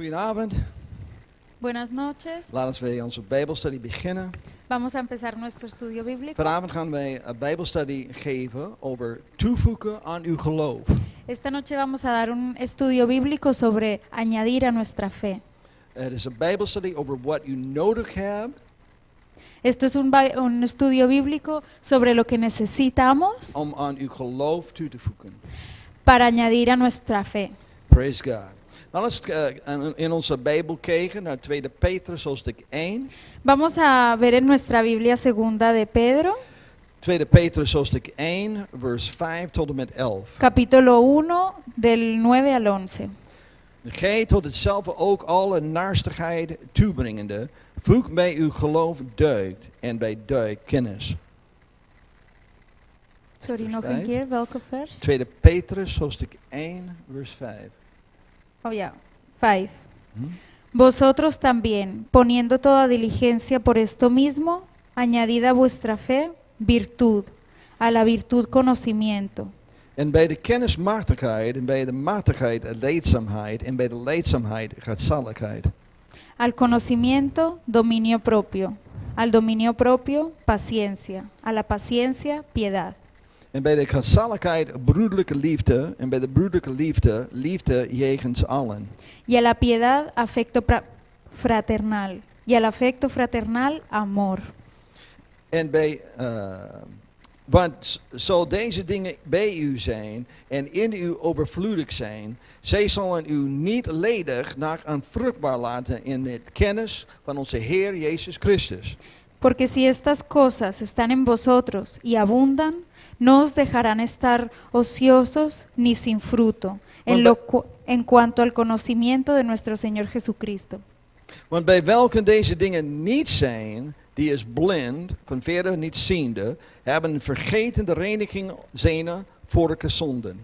Goedenavond. Buenas noches. Laten we onze Bijbelstudie beginnen. Vamos a empezar nuestro estudio bíblico. Vanavond gaan wij een Bijbelstudie geven over toevoegen aan uw geloof. Esta noche vamos a dar un estudio bíblico sobre añadir a nuestra fe. Het is een Bijbelstudie over wat u nodig hebt Esto es un estudio bíblico sobre lo que necesitamos om aan uw geloof toe te voegen. para añadir a nuestra fe. Praise God. Nou, laten we in onze Bijbel kijken naar 2 Petrus hoofdstuk 1. Vamos a ver en nuestra Biblia segunda de Pedro, 2 Petrus hoofdstuk 1, vers 5 tot en met 11. capítulo 1 del 9 al 11. Gij tot hetzelfde ook alle naarstigheid toebrengende, voeg bij uw geloof deugd en bij deugd kennis. Sorry, Vers nog een 5. keer, welke vers? 2 Petrus hoofdstuk 1, vers 5. Oh ya, 5. Vosotros también, poniendo toda diligencia por esto mismo, añadid a vuestra fe virtud, a la virtud conocimiento, En bij de kennis machtigheid, en bij de machtigheid leidzaamheid, en bij de leidzaamheid godzaligheid. al conocimiento dominio propio, al dominio propio paciencia, a la paciencia piedad, En bij de godzaligheid broederlijke liefde, en bij de broederlijke liefde, liefde jegens allen. y a la piedad afecto fraternal, y al afecto fraternal amor. En bij, want zo deze dingen bij u zijn en in u overvloedig zijn, zij zullen u niet ledig naar onvruchtbaar laten in de kennis van onze Heer Jezus Christus. Porque si estas cosas están en vosotros y abundan, no os dejarán estar ociosos ni sin fruto, en cuanto al conocimiento de nuestro Señor Jesucristo. Want bij welke deze dingen niet zijn, die is blind, van verre niet ziende, hebben vergeten de reiniging zijner vorige zonden.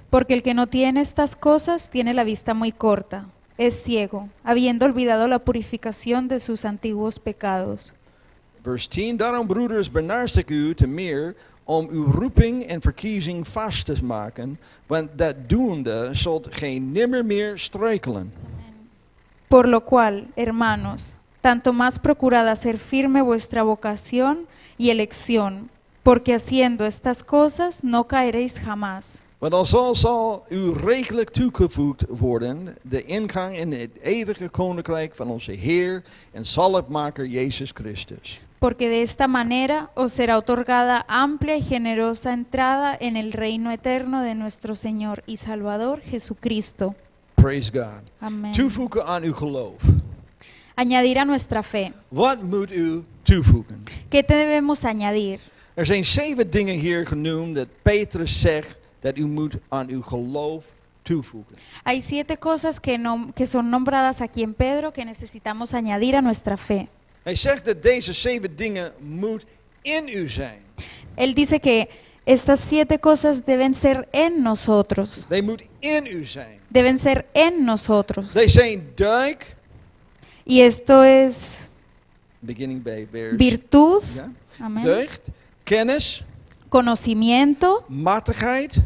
Porque el que no tiene estas cosas tiene la vista muy corta, es ciego, habiendo olvidado la purificación de sus antiguos pecados. Vers 10, daarom broeders benaast ik u te meer om uw roeping en verkiezing vast te maken, want dat doende zult gij nimmer meer struikelen. Por lo cual, hermanos, tanto más procurad hacer firme vuestra vocación y elección, porque haciendo estas cosas no caeréis jamás. Want alzo zal u rijkelijk toegevoegd worden de ingang in het eeuwige koninkrijk van onze Heer en zaligmaker Jezus Christus. Porque de esta manera os será otorgada amplia y generosa entrada en el reino eterno de nuestro Señor y Salvador Jesucristo. Praise God. Amén. Toevoegen aan uw geloof. Añadir a nuestra fe. Wat moet u toevoegen? ¿Qué te debemos añadir? Er zijn 7 dingen hier genoemd dat Petrus zegt dat u moet aan uw geloof toevoegen. Hay 7 cosas que son nombradas aquí en Pedro que necesitamos añadir a nuestra fe. Hij zegt dat deze 7 dingen moet in u zijn. Él dice que estas 7 cosas deben ser en nosotros. They moet in u zijn. Deben ser en nosotros. They zijn duik, Y esto es beginning bij vers. virtud, Ja? amén, Deugd, kennis, conocimiento, machtigheid,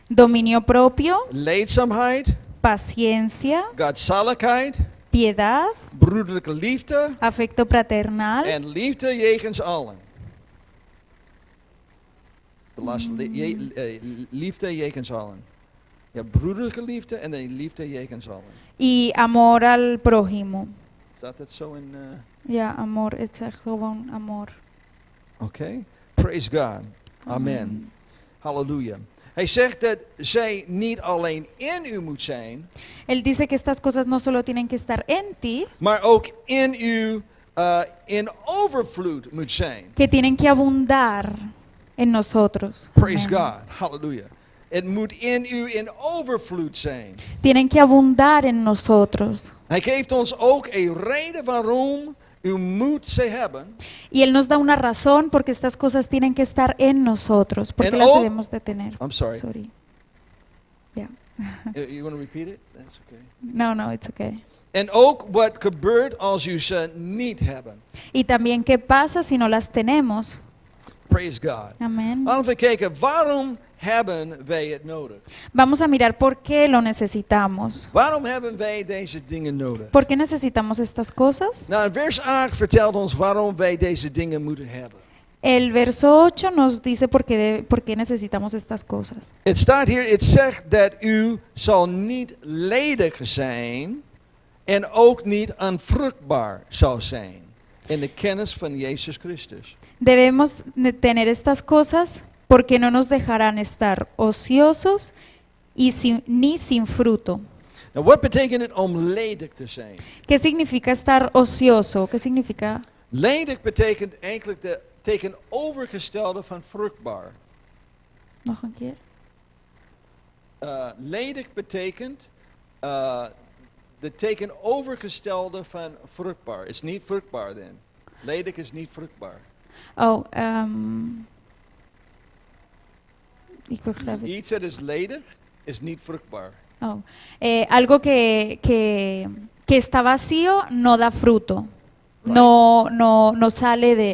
dominio propio, leidzaamheid, paciencia, godzaligheid, piedad, broederlijke liefde afecto fraternal, en liefde jegens allen. De laatste, liefde jegens allen. Ja, broederlijke liefde en dan liefde jegens allen. y amor al prójimo. Staat dat zo in... Ja, amor, het is echt gewoon amor. Oké. Praise God. Amen. Halleluja. Hij zegt dat zij niet alleen in u moet zijn, Él dice que estas cosas no solo tienen que estar en ti, maar ook in u in overvloed moet zijn. que tienen que abundar en nosotros. Praise Amén. God. Halleluja. Het moet in u in overvloed zijn. Tienen que abundar en nosotros. Hij geeft ons ook een reden waarom u moet ze hebben. Y Él nos da una razón porque estas cosas tienen que estar en nosotros, porque And las all- debemos de tener. I'm sorry. Yeah. You want to repeat it? That's okay. No, it's okay. En ook wat gebeurt als u ze niet hebben. Y también qué pasa si no las tenemos. Praise God. Amén. Laten we kijken, waarom hebben wij het nodig? Vamos a mirar por qué lo necesitamos. Waarom hebben wij deze dingen nodig? ¿Por qué necesitamos estas cosas? Nou, vers 8 vertelt ons waarom wij deze dingen moeten hebben. El verso 8 nos dice por qué necesitamos estas cosas. Het staat hier, het zegt dat u zal niet ledig zijn en ook niet onvruchtbaar zal zijn in de kennis van Jezus Christus. Debemos tener estas cosas porque no nos dejarán estar ociosos y ni sin fruto. Nou, wat betekent het om ledig te zijn? ¿Qué significa estar ocioso? ¿Qué significa? Ledig betekent eigenlijk de tegenovergestelde van vruchtbaar. Nog een keer. Ledig betekent de tegenovergestelde van vruchtbaar. Het is niet vruchtbaar dan. Ledig is niet vruchtbaar. Oh, ik begrijp het. Iets dat is ledig is niet vruchtbaar. Oh. Algo que está vacío no da fruto. Right.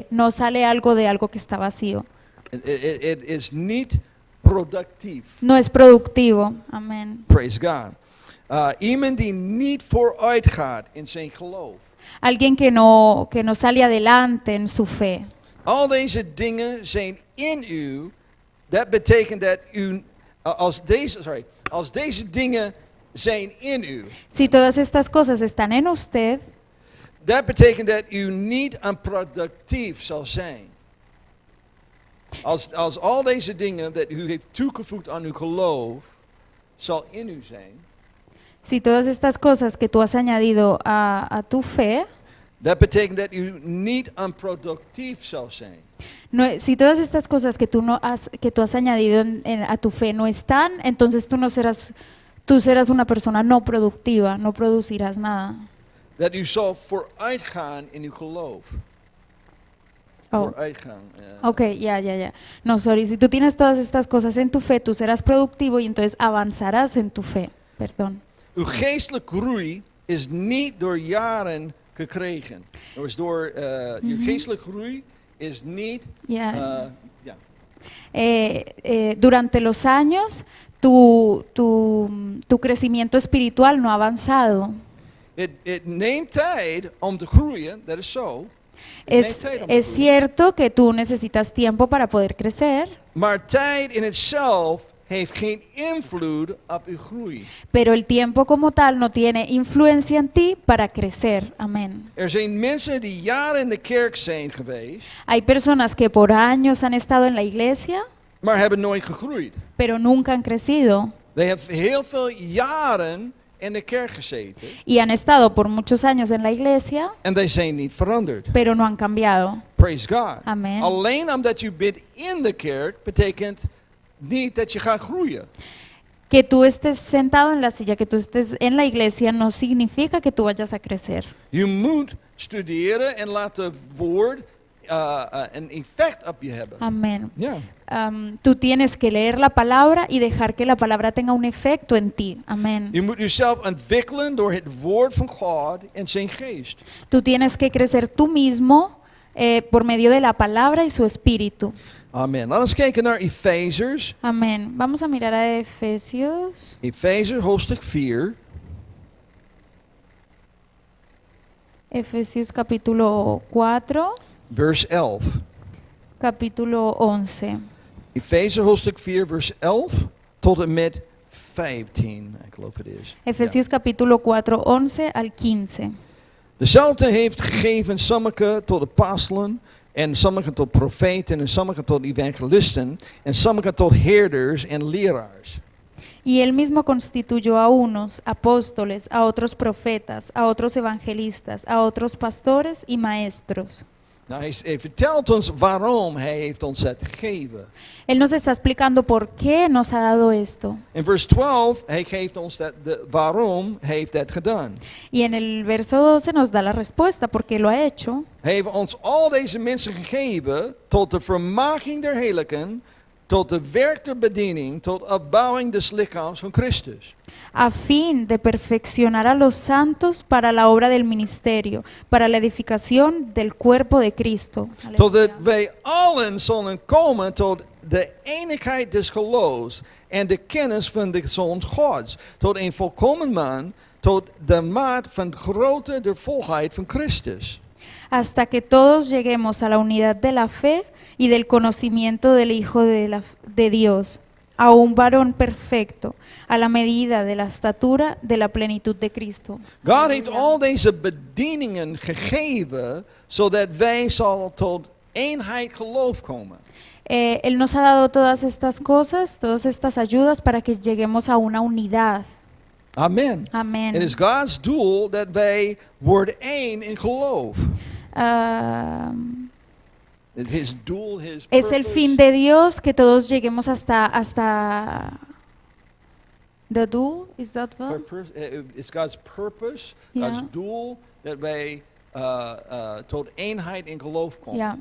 No sale algo de algo que está vacío. Het is niet productief. No es productivo. Amén. Praise God. Iemand die niet vooruit gaat in zijn geloof. Alguien que no sale adelante en su fe. Al deze dingen zijn in u. Dat betekent dat u, als deze dingen zijn in u. Si todas estas cosas están en usted, Dat betekent dat u niet onproductief zal zijn. Als al deze dingen dat u heeft toegevoegd aan uw geloof, zal in u zijn. si todas estas cosas que tú has añadido a tu fe, Dat betekent dat u niet onproductief zal zijn. si todas estas cosas que tú has añadido a tu fe no están, entonces tú serás una persona no productiva, no producirás nada. Dat u zal vooruit gaan in uw geloof. Oh. Vooruit gaan. Ok, ya. No, sorry, si tú tienes todas estas cosas en tu fe, tú serás productivo y entonces avanzarás en tu fe. Perdón. Uw geestelijke groei is niet door jaren gekregen. Dus door uw geestelijke groei is niet. Ya. Ja. Durante los años, tu crecimiento espiritual no ha avanzado. Het neemt tijd om te groeien, dat is zo. Es cierto que tú necesitas tiempo para poder crecer, Maar tijd in itself heeft geen invloed op uw groei. pero el tiempo como tal no tiene influencia en ti para crecer. Amén. Er zijn mensen die jaren in de kerk zijn geweest, Hay personas que por años han estado en la iglesia, maar hebben nooit gegroeid. pero nunca han crecido. They hebben heel veel jaren in de kerk gezeten Y han estado por muchos años en la iglesia, en die zijn niet veranderd. pero no han cambiado. Praise God. Amen. Alleen omdat je bent in de kerk betekent niet dat je gaat groeien. Que tú estés sentado en la silla, que tú estés en la iglesia, no significa que tú vayas a crecer. Je moet studeren en laat het woord een effect op je hebben. Amén. Ja. Tú tienes que leer la palabra y dejar que la palabra tenga un efecto en ti. Amén. Je moet jezelf ontwikkelen door het woord van God en zijn geest. Tú tienes que crecer tú mismo por medio de la palabra y su espíritu. Amen. Laten we kijken naar Efezers. Amén. Vamos a mirar a Efesios. Efezers hoofdstuk 4. Efesios capítulo 4, Vers 11. capítulo 11. Efezers hoofdstuk 4 vers 11 tot en met 15. Ik geloof het is. Efesios capítulo 4, 11 al 15. Dezelfde heeft gegeven sommigen tot apostelen, en sommigen tot profeten, en sommigen tot evangelisten, en sommigen tot herders en leraars. Y él mismo constituyó a unos apóstoles, a otros profetas, a otros evangelistas, a otros pastores y maestros. Nou, hij vertelt ons waarom hij heeft ons dat gegeven. Él nos está explicando por qué nos ha dado esto. In vers 12, hij geeft ons waarom hij heeft dat gedaan. Y en el verso 12 nos da la respuesta por qué lo ha hecho. Hij heeft ons al deze mensen gegeven tot de vermaking der heiligen, tot de werk der bediening, tot opbouwing des lichaams van Christus. a fin de perfeccionar a los santos para la obra del ministerio, para la edificación del cuerpo de Cristo. Totdat wij allen zullen komen tot de eenigheid des geloofs en de kennis van de Zoon Gods, tot een volkomen man, tot de maat van grootte der volheid van Christus. Hasta que todos lleguemos a la unidad de la fe y del conocimiento del Hijo de Dios, a un varón perfecto, a la medida de la estatura de la plenitud de Cristo. God heeft al deze bedieningen gegeven, zodat wij zal tot eenheid geloof komen. Él nos ha dado todas estas cosas, todas estas ayudas para que lleguemos a una unidad. Amen. Amén. Het is God's doel dat wij worden één in geloof. His doel, his Es el purpose. fin de Dios que todos lleguemos hasta the doel, is that what? It's God's purpose, Ja. God's doel, dat wij tot eenheid in geloof komen. Ya.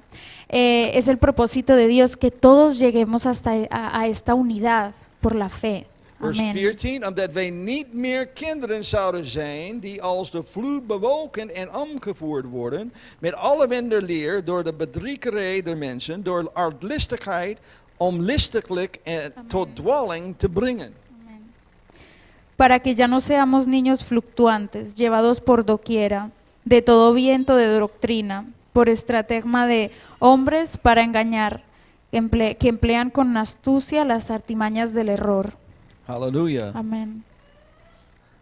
Es el propósito de Dios que todos lleguemos hasta a esta unidad por la fe. Vers Amén. 14, omdat wij niet meer kinderen zouden zijn die als de vloed bewogen en omgevoerd worden met alle wenderleer door de bedriegerij der mensen, door arglistigheid om listiglijk en tot dwaling te brengen. Para que ya no seamos niños fluctuantes, llevados por doquiera, de todo viento de doctrina, por estratagema de hombres para engañar, que emplean con astucia las artimañas del error. Halleluja. Amén.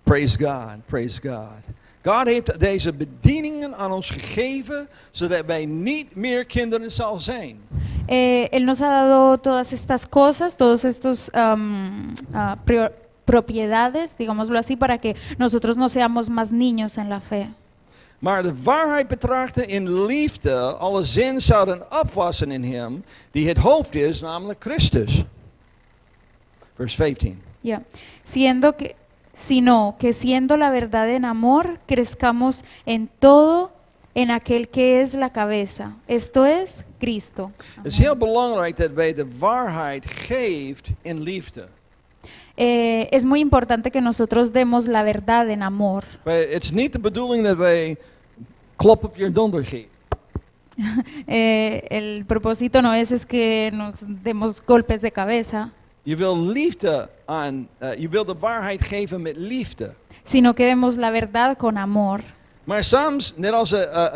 Praise God, praise God. God heeft deze bedieningen aan ons gegeven, zodat wij niet meer kinderen zal zijn. Él nos ha dado todas estas cosas, todos estos propiedades, digámoslo así, para que nosotros no seamos más niños en la fe. Maar de waarheid betrachten in liefde, alle zin zouden opwassen in hem, die het hoofd is, namelijk Christus. Vers 15. Ya. Sino que siendo la verdad en amor, crezcamos en todo en aquel que es la cabeza, esto es Cristo. Het is heel belangrijk dat wij de waarheid geeft in liefde. Es muy importante que nosotros demos la verdad en amor. Het is niet de bedoeling dat wij klop op je donder geven. El propósito no es que nos demos golpes de cabeza, Je wil liefde je wil de waarheid geven met liefde. sino que demos la verdad con amor. Maar soms, net als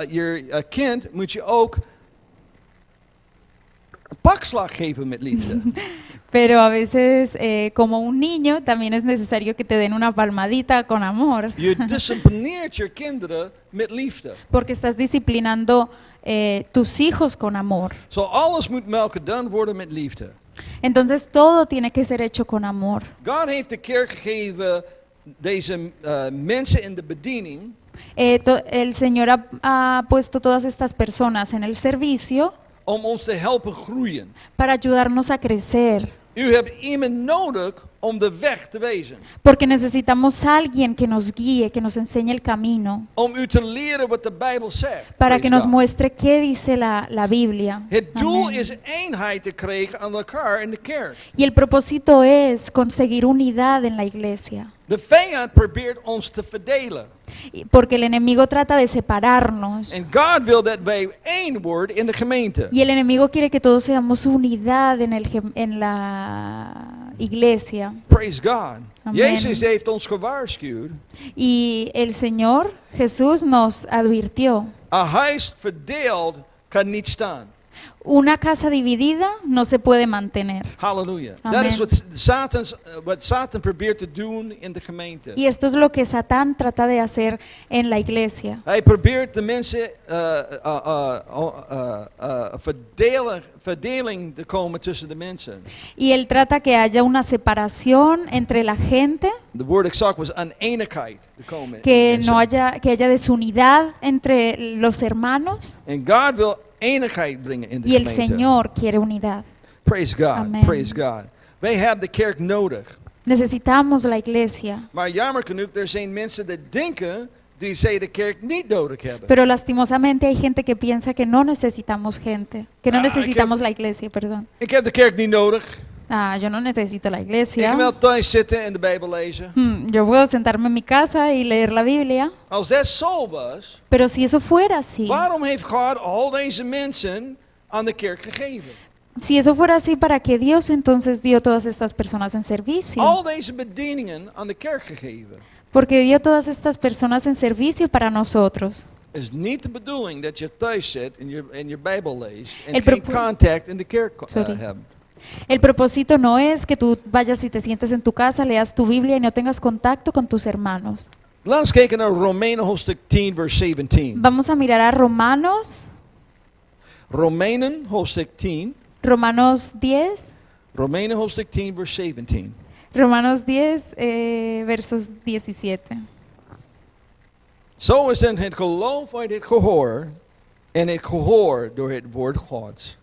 je kind, moet je ook een pakslag geven met liefde. Pero a veces, como un niño, también es necesario que te den una palmadita con amor, Je disciplineert je kinderen met liefde. porque estás disciplinando tus hijos con amor. Zo alles moet melk gedaan worden met liefde. Entonces todo tiene que ser hecho con amor. God heeft de kerk gegeven deze mensen in de bediening El Señor ha puesto todas estas personas en el servicio om ons te helpen groeien. para ayudarnos a crecer, U hebt iemand nodig om de weg te wezen. porque necesitamos a alguien que nos guíe, que nos enseñe el camino, Om u te leren wat de Bijbel zegt. para Praise que nos God. muestre qué dice la Biblia. Het doel Amén. is eenheid te krijgen aan elkaar in de kerk. Y el propósito es conseguir unidad en la iglesia, De vijand probeert ons te verdelen. porque el enemigo trata de separarnos. En God wil dat wij één worden in de gemeente. Y el enemigo quiere que todos seamos unidad en la iglesia. Praise God. Amen. Jezus heeft ons gewaarschuwd. Y el Señor Jesús nos advirtió, Een huis verdeeld kan niet staan. una casa dividida no se puede mantener. Halleluja. Dat Amen. is wat Satan probeert te doen in de gemeente. Y esto es lo que Satán trata de hacer en la iglesia. Hij probeert de mensen verdeling te komen tussen de mensen. Y él trata que haya una separación entre la gente, De woord exact was oneenigheid te komen. que haya desunidad entre los hermanos, En God wil eenigheid brengen in de y el gemeente. Señor quiere unidad. Praise God. Amen. Praise God. Wij hebben de kerk nodig. Necesitamos la iglesia. Maar jammer genoeg, er zijn mensen die denken die zei de kerk niet nodig hebben. Pero lastimosamente hay gente que piensa que no necesitamos gente, que no Ah, necesitamos la iglesia, perdón. Ik heb de kerk niet nodig. Ah, yo no necesito la Ik iglesia. kan wel thuis zitten en de Bijbel lezen. Yo puedo sentarme en mi casa y leer la Biblia. Als dat zo was, Pero si eso fuera así, waarom heeft God al deze mensen aan de kerk gegeven? si eso fuera así, ¿para qué Dios entonces dio todas estas personas en servicio? Al deze bedieningen aan de kerk gegeven. Porque dio todas estas personas en servicio para nosotros. Het is niet de bedoeling dat je thuis zit en je Bijbel leest en El geen propo- contact in de kerk Sorry. hebt. El propósito no es que tú vayas y te sientes en tu casa, leas tu Biblia y no tengas contacto con tus hermanos. Laten we kijken naar Romeinen hoofdstuk 10 vers 17. Vamos a mirar a Romeinen hoofdstuk 10. Romanos 10, Romeinen hoofdstuk 10 vers 17. Romanos 10, versos 17. Zo is dan het geloof uit het gehoor en het gehoor door het woord Gods.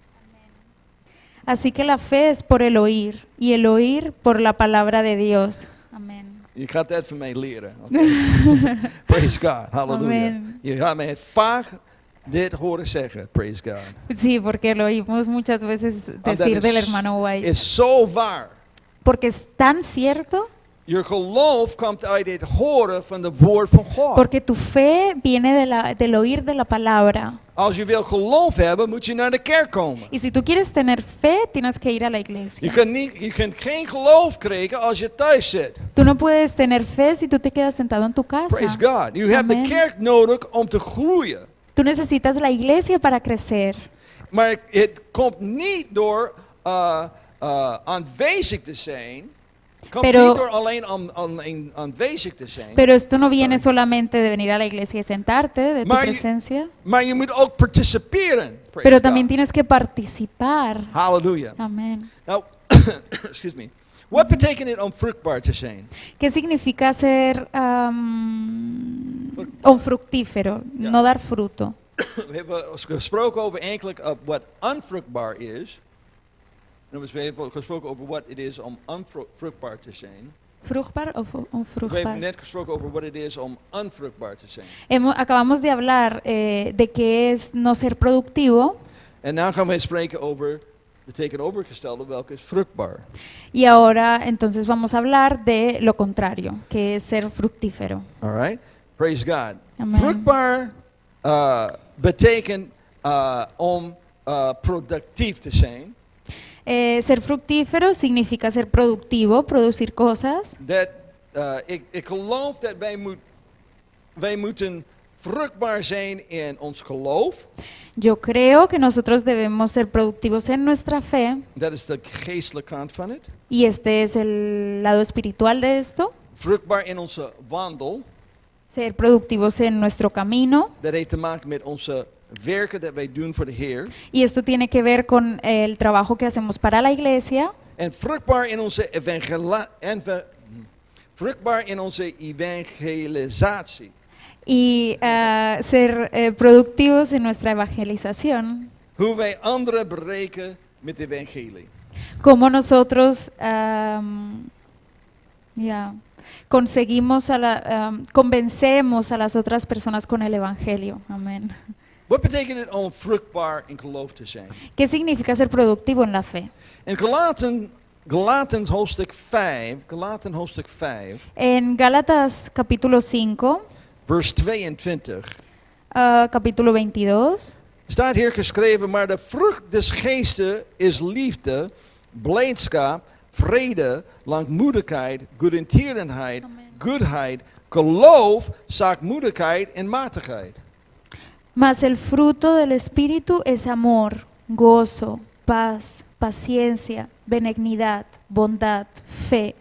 Así que la fe es por el oír y el oír por la palabra de Dios. Amén. Je gaat dat van mij leren. Okay? Praise God. Halleluja. Amen. Je gaat mij het vaak dit horen zeggen. Praise God. Sí, porque lo oímos muchas veces decir is- del hermano White. Is zo waar. Porque es tan cierto, Je geloof komt uit het horen van het woord van God. porque tu fe viene del oír de la palabra. Als je wil geloof hebben, moet je naar de kerk komen. Y si tú quieres tener fe, tienes que ir a la Je iglesia. kunt geen geloof krijgen als je thuis zit. Tú no puedes tener fe si tú te quedas sentado en tu casa. Praise God. You have Amen. de kerk nodig om te groeien. Tú necesitas la iglesia para crecer. Maar het komt niet door aanwezig te zijn. Het komt Pero- niet door alleen aanwezig te zijn. Pero esto no viene Sorry. solamente de venir a la iglesia y sentarte, de tu Maar je- presencia, Maar je moet ook participeren. Praise pero God. también tienes que participar. Hallelujah. Amén. Nou, excuse me. Wat betekent het om vruchtbaar te zijn? ¿Qué significa ser un fructífero, Ja. no dar fruto? We hebben gesproken over eigenlijk wat onvruchtbaar is. En we hebben gesproken over wat het is om onvruchtbaar te zijn. ¿Vruchtbaar o We hebben onvruchtbaar? net gesproken over wat het is om onvruchtbaar te zijn. Acabamos de hablar de qué es no ser productivo En nu gaan we spreken over de tegenovergestelde, welke is vruchtbaar. y ahora entonces vamos a hablar de lo contrario, que es ser fructífero. All right? Praise God. Amen. Vruchtbaar betekent om productief te zijn. Ser fructífero significa ser productivo, producir cosas. Ik geloof dat wij moeten vruchtbaar zijn in ons geloof. Yo creo que nosotros debemos ser productivos en nuestra fe Dat is de geestelijke kant van het. y este es el lado espiritual de esto. Vruchtbaar in onze wandel. Ser productivos en nuestro camino Dat heeft te maken met onze werken dat wij doen voor de Heer. y esto tiene que ver con el trabajo que hacemos para la iglesia. En vruchtbaar in onze evangelisatie. Y ser productivos en nuestra evangelización, Hoe wij anderen bereiken met de evangelie. como nosotros conseguimos convencemos a las otras personas con el evangelio. Amén. Wat betekent het om vruchtbaar in geloof te zijn? ¿Qué significa ser productivo en la fe? In Galaten hoofdstuk 5, En Gálatas capítulo 5, vers 22, capítulo 22, staat hier geschreven, maar de vrucht des geestes is liefde, blijdschap, vrede, langmoedigheid, goedertierenheid, goedheid, geloof, zachtmoedigheid en matigheid. mas el fruto del Espíritu es amor, gozo, paz, paciencia, benignidad, bondad, fe.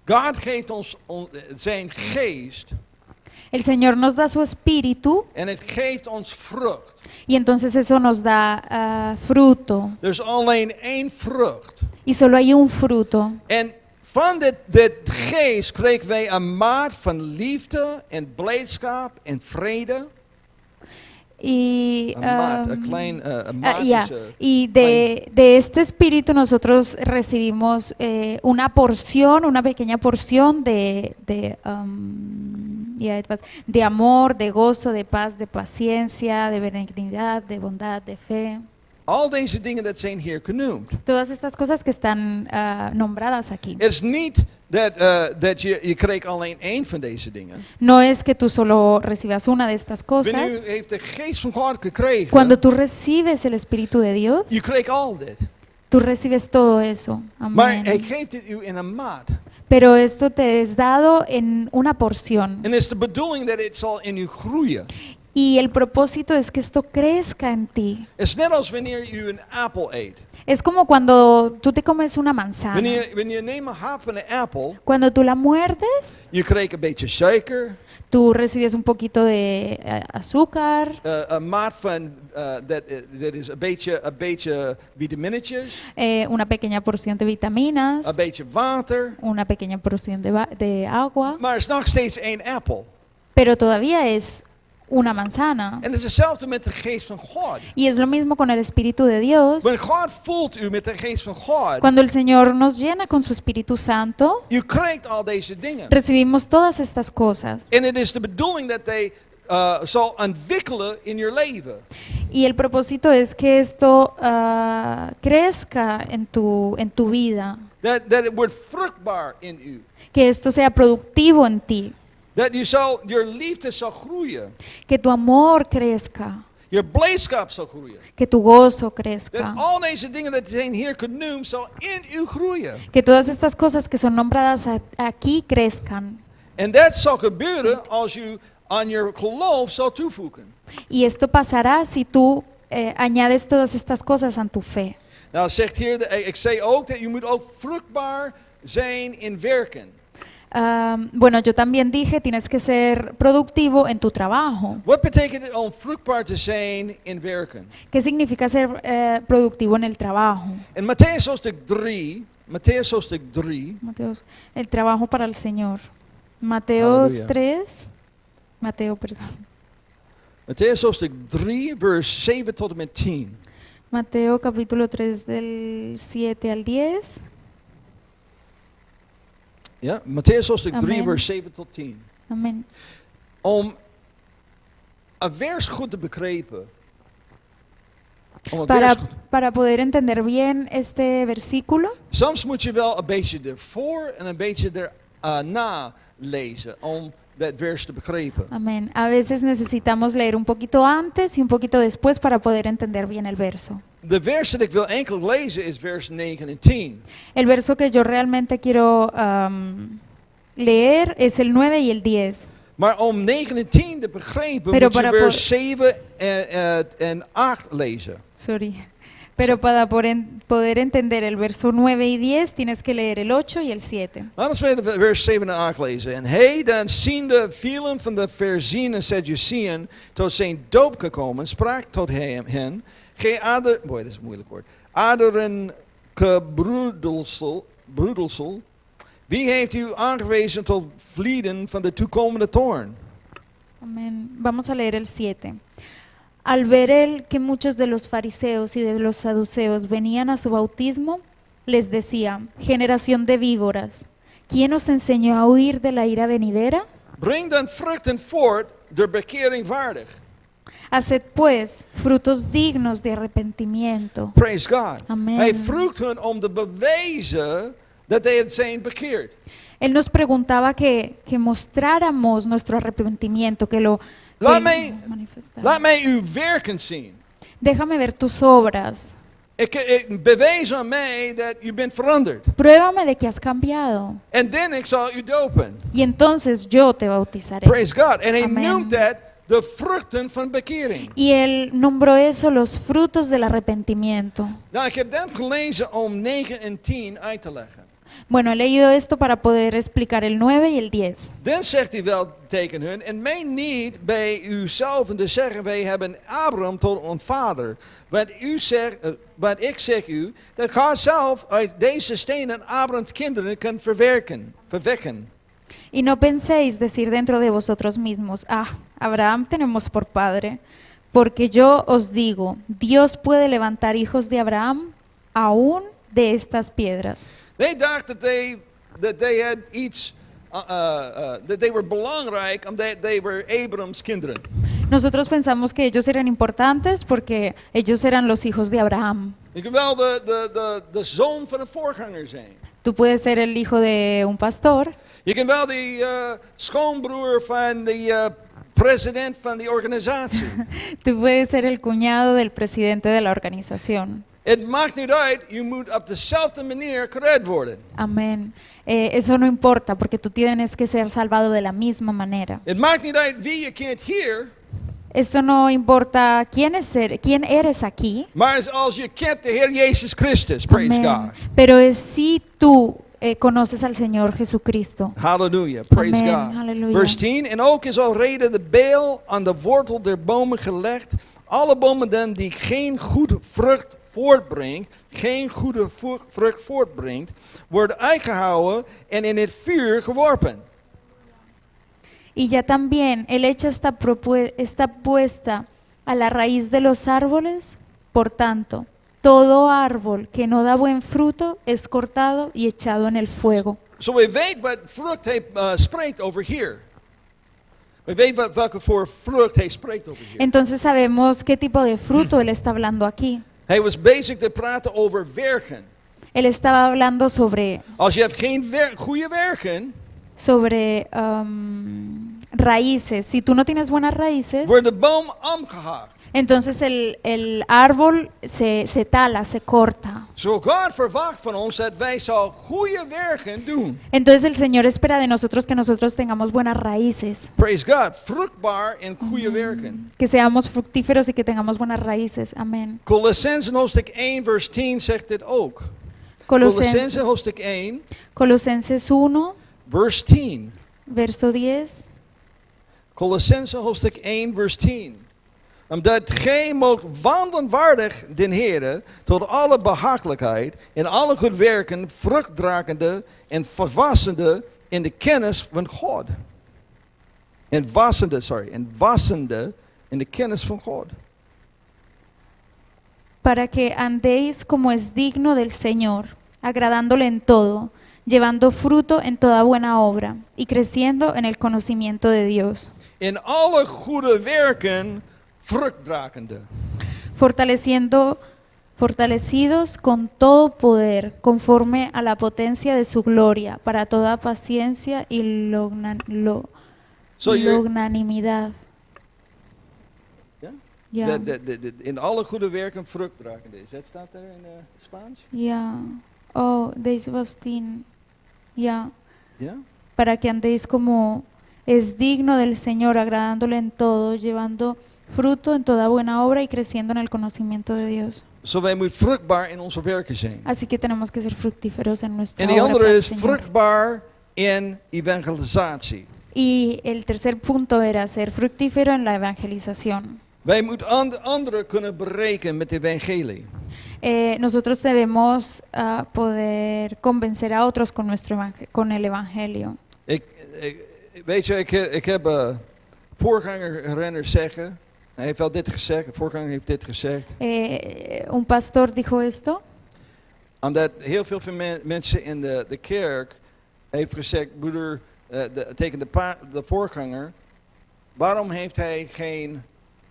God geeft ons zijn geest El Señor nos da su Espíritu en het geeft ons vrucht. y entonces eso nos da fruto. Er is alleen één vrucht. Y solo hay un fruto. En van dit geest kregen wij een maat van liefde en blijdschap en vrede. Y, Een maat, een maat ya, is, y de este Espíritu nosotros recibimos una porción, una pequeña porción de y hay paz, de amor, de gozo, de paz, de paciencia, de benignidad, de bondad, de fe. Al deze dingen dat zijn hier genoemd. Todas estas cosas que están nombradas aquí. Het is niet dat je krijgt alleen één van deze dingen. No es que tú solo recibas una de estas Wanneer cosas. u heeft de geest van God gekregen, Cuando tú recibes el Espíritu de Dios, je krijgt al dit. tú recibes todo eso. Maar hij Amén. geeft het u in een maat. Pero esto te es dado en una porción. En het is de bedoeling dat het zal in u groeien. Y el propósito es que esto crezca en ti. Het is net als wanneer u een appel eet. Es como cuando tú te comes una manzana. Wanneer je neemt een hap van een appel, Cuando tú la muerdes, je krijgt een beetje suiker, tú recibes un poquito de azúcar, een maat van, dat is een beetje vitaminetjes, una pequeña porción de vitaminas, een beetje water, una pequeña porción de agua, maar het is nog steeds één appel. pero todavía es una manzana. En het is hetzelfde met de geest van God. Y es lo mismo con el Espíritu de Dios. Wanneer God voelt u met de geest van God, Cuando el Señor nos llena con su Espíritu Santo, u krijgt al deze dingen. recibimos todas estas cosas. En het is de bedoeling dat hij zal ontwikkelen in je leven. Y el propósito es que esto crezca en tu vida, Dat het wordt vruchtbaar in u. que esto sea productivo en ti, Dat je liefde zal groeien. que tu amor crezca, Je blijdschap zal groeien. que tu gozo Dat crezca, al deze dingen dat zijn hier genoemd zal in u groeien. que todas estas cosas que son nombradas aquí crezcan. En dat zal gebeuren als u aan je geloof zal toevoegen. Y esto pasará si tú añades todas estas cosas a tu fe. Nou zegt hier, ik zei ook dat je moet ook vruchtbaar zijn in werken. Bueno, yo también dije, tienes que ser productivo en tu trabajo. Wat betekent het om vruchtbaar te zijn in werken? ¿Qué significa ser productivo en el trabajo? In Matthäus hoofdstuk 3, Mateos, el trabajo para el Señor. Mateos Aleluya. 3, Mateo, perdón. Matthäus hoofdstuk 3, vers 7 tot en met 10. Mateo capítulo 3 del 7 al 10. Ja, Matthäus hoofdstuk 3, Amen. vers 7 tot 10. Amén. Om een vers goed te begrijpen. Om een vers goed. Para poder entender bien este versículo, Soms moet je wel een beetje ervoor en een beetje erna lezen om dat vers te begrijpen. amén. A veces necesitamos leer un poquito antes y un poquito después para poder entender bien el verso. De vers dat ik wil enkel lezen is vers 9 en 10. El verso que yo realmente quiero leer es el 9 y el 10. Maar om 9 en 10 te begrijpen Pero moet je para vers 7 en 8 lezen. Sorry. Pero para poder entender el verso 9 y 10 tienes que leer el 8 y el 7. Laten we vers 7 en 8 lezen. En hij dan ziende vielen van de Ferzien en Sadduceeën tot zijn doop gekomen, sprak tot hen, gij dat is een moeilijk woord, aderen gebroedelsel, wie heeft u aangewezen tot vlieden van de toekomende toorn? Amén. Vamos a leer el 7. Al ver él que muchos de los fariseos y de los saduceos venían a su bautismo, les decía, generación de víboras, ¿quién os enseñó a huir de la ira venidera? Breng dan vruchten voort der bekering waardig. Haced pues frutos dignos de arrepentimiento. Praise God. Amen. Hij vroeg hun om te bewijzen dat hij het zijn bekeerd. Él nos preguntaba que mostráramos nuestro arrepentimiento, que lo Laat manifestáramos. mij uw werken zien. Déjame ver tus obras. Ik bewijs aan mij dat u bent veranderd. Pruébame de que has cambiado. En dan ik zal u dopen. Y entonces yo te bautizaré. Praise God. En hij Amen. noemt dat de vruchten van bekering. Y él nombró eso los frutos del arrepentimiento. Nou, ik heb dat gelezen om 9 en 10 uit te leggen. Bueno, he leído esto para poder explicar el 9 y el 10. Dan zegt hij wel tegen hun, en mij niet bij uzelf te zeggen, wij hebben Abraham tot een vader. Want ik zeg u, dat God zelf uit deze stenen Abrahams kinderen kan verwekken. Y no penséis decir dentro de vosotros mismos, Abraham tenemos por padre, porque yo os digo, Dios puede levantar hijos de Abraham aún de estas piedras. They dacht dat they had iets dat they were belangrijk omdat they were Abrahams kinderen. Nosotros pensamos que ellos eran importantes porque ellos eran los hijos de Abraham. Je kunt wel de zoon van een voorganger zijn. Tú puedes ser el hijo de un pastor, Je kunt wel de schoonbroer van de president van die organisatie. tú puedes ser el cuñado del presidente de la organización. Het maakt niet uit, je moet op dezelfde manier gered worden. Amén. Eso no importa porque tú tienes que ser salvado de la misma manera. Het maakt niet uit wie je kent hier, Esto no importa quién eres aquí. maar als je kent de Heer Jezus Christus, praise Amén. God. Pero es si tú conoces al Señor Jesucristo. Hallelujah, praise Amen, God. halleluja. Vers 10, en ook is alrede de beel aan de wortel der bomen gelegd. Alle bomen dan die geen goede vrucht voortbrengt, worden uitgehouden en in het vuur geworpen. Y ya también el hecha está puesta a la raíz de los árboles. Por tanto, todo árbol que no da buen fruto es cortado y echado en el fuego. Zo we weten wat vrucht hij spreekt over hier. We weten welke voor vrucht hij spreekt over hier. Entonces sabemos qué tipo de fruto él está hablando aquí. Hij was bezig te praten over werken. Él estaba hablando sobre Als je hebt geen goede werken, raíces. Si tú no tienes buenas raíces, wordt de boom omgehakt. entonces el árbol se tala, se corta. Zo God verwacht van ons dat wij zo goede werken doen. Entonces el Señor espera de nosotros que nosotros tengamos buenas raíces, Praise God, vruchtbaar en goede werken. que seamos fructíferos y que tengamos buenas raíces. Amén. Colossenzen hoofdstuk 1 vers 10 zegt dit ook. Colossenzen Colosenses, hoofdstuk 1 Colosenses 1, vers 10. verso 10. Colossenzen hoofdstuk 1 vers 10. Omdat gij moogt wandelen waardig den Heere tot alle behagelijkheid en alle goed werken, vruchtdragende en wassende in de kennis van God. En wassende in de kennis van God. Para que andéis como es digno del Señor, agradándole en todo, llevando fruto en toda buena obra y creciendo en el conocimiento de Dios, In alle goede werken, vruchtdragende. fortalecidos con todo poder, conforme a la potencia de su gloria, para toda paciencia y So you're- longanimidad. Ja? Ja, In alle goede werken vruchtdragende. Staat er in Spaans? ja. Oh, deze was 10. Ja. Ja? Para que andéis como es digno del Señor, agradándole en todo, llevando fruto en toda buena obra y creciendo en el conocimiento de Dios. Zo wij moeten vruchtbaar in onze werken zijn. Así que tenemos que ser fructíferos en nuestra En die obra andere para el is Señor. vruchtbaar in evangelisatie. Y el tercer punto era ser fructífero en la evangelización. Wij moeten anderen kunnen bereiken met het evangelie. Nosotros debemos poder convencer a otros con con el evangelio. Weet je, ik heb voorganger zeggen, hij heeft wel dit gezegd, de voorganger heeft dit gezegd. Un pastor dijo esto, Omdat heel veel van mensen in de kerk heeft gezegd, broeder, tegen de voorganger, waarom heeft hij geen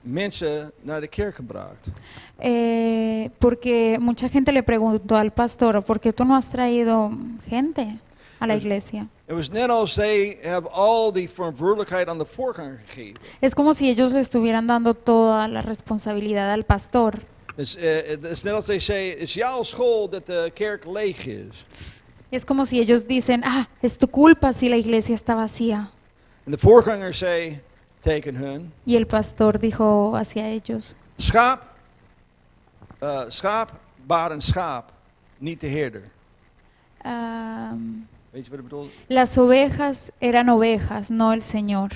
mensen naar de kerk gebracht? porque mucha gente le preguntó al pastor, ¿por qué tú no has traído gente a la iglesia? Het was net als zij hebben al die verantwoordelijkheid aan de voorganger gegeven. Es como si ellos le estuvieran dando toda la responsabilidad al pastor. Het is net als zij zeggen, het is jouw school dat de kerk leeg is. Es como si ellos dicen, es tu culpa si la iglesia está vacía. En de voorganger zei tegen hun, Y el pastor dijo hacia ellos, schaap baren schaap, niet de herder. Weet je wat ik bedoel? las ovejas eran ovejas, no el Señor.